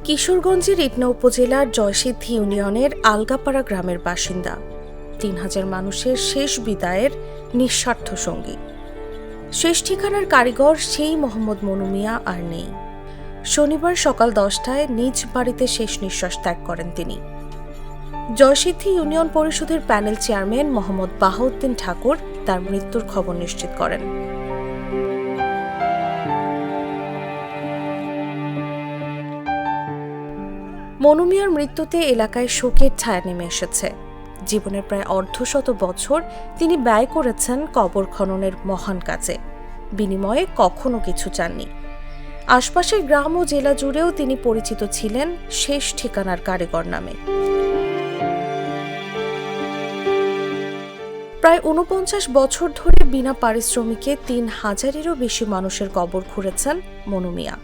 কিশোরগঞ্জের ইটনা উপজেলার জয়সিদ্ধি ইউনিয়নের আলগাপাড়া গ্রামের বাসিন্দা ৩,০০০ মানুষের শেষ বিদায়ের নিঃস্বার্থ সঙ্গী। শেষ ঠিকানার কারিগর সেই মোহাম্মদ মনু মিয়া আর নেই। শনিবার সকাল ১০টায় নিজ বাড়িতে শেষ নিঃশ্বাস ত্যাগ করেন তিনি। জয়সিদ্ধি ইউনিয়ন পরিষদের প্যানেল চেয়ারম্যান মোহাম্মদ বাহাউদ্দিন ঠাকুর তার মৃত্যুর খবর নিশ্চিত করেন। মনু মিয়ার মৃত্যুতে এলাকায় শোকের ছায়া নেমে এসেছে। জীবনের প্রায় অর্ধশত বছর তিনি ব্যয় করেছেন কবর খননের মহান কাজে, বিনিময়ে কখনো কিছু চাননি। আশপাশের গ্রাম ও জেলা জুড়েও তিনি পরিচিত ছিলেন শেষ ঠিকানার কারিগর নামে। প্রায় ৪৯ বছর ধরে বিনা পারিশ্রমিকে ৩,০০০-এরও বেশি মানুষের কবর খুঁড়েছেন মনু মিয়া।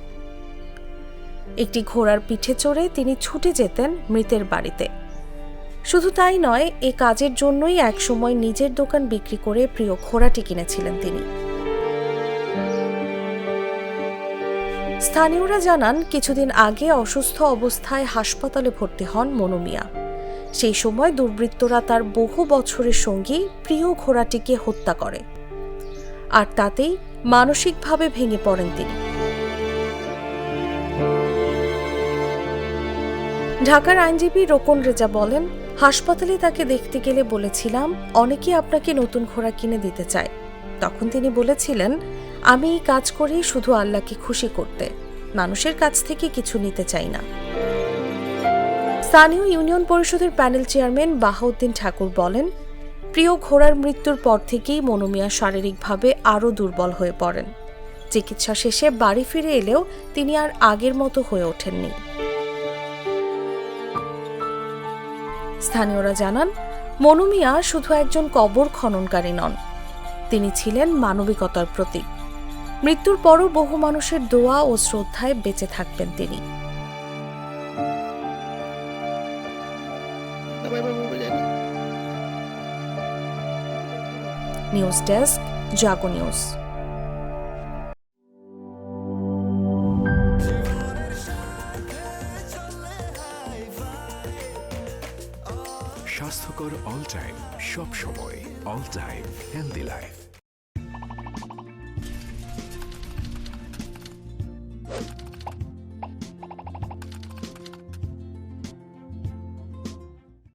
একটি ঘোড়ার পিঠে চড়ে তিনি ছুটে যেতেন মৃতের বাড়িতে। শুধু তাই নয়, এ কাজের জন্যই একসময় নিজের দোকান বিক্রি করে প্রিয় ঘোড়াটি কিনেছিলেন তিনি। স্থানীয়রা জানান, কিছুদিন আগে অসুস্থ অবস্থায় হাসপাতালে ভর্তি হন মনু মিয়া। সেই সময় দুর্বৃত্তরা তার বহু বছরের সঙ্গী প্রিয় ঘোড়াটিকে হত্যা করে, আর তাতেই মানসিকভাবে ভেঙে পড়েন তিনি। ঢাকার আইনজীবী রোকন রেজা বলেন, হাসপাতালে তাকে দেখতে গেলে বলেছিলাম, অনেকে আপনাকে নতুন ঘোড়া কিনে দিতে চায়। তখন তিনি বলেছিলেন, আমি এই কাজ করি শুধু আল্লাহকে খুশি করতে, মানুষের কাছ থেকে কিছু নিতে চাই না। স্থানীয় ইউনিয়ন পরিষদের প্যানেল চেয়ারম্যান বাহাউদ্দিন ঠাকুর বলেন, প্রিয় ঘোড়ার মৃত্যুর পর থেকেই মনু মিয়া শারীরিকভাবে আরও দুর্বল হয়ে পড়েন। চিকিৎসা শেষে বাড়ি ফিরে এলেও তিনি আর আগের মতো হয়ে ওঠেননি। স্থানীয়রা জানান, মনু মিয়া শুধু একজন কবর খননকারী নন, তিনি ছিলেন মানবিকতার প্রতীক। মৃত্যুর পরও বহু মানুষের দোয়া ও শ্রদ্ধায় বেঁচে থাকবেন তিনি। নিউজ ডেস্ক, জাগো নিউজ। স্বাস্থ্যকর অল টাইম, সব সময় অল টাইম হেলদি লাইফ।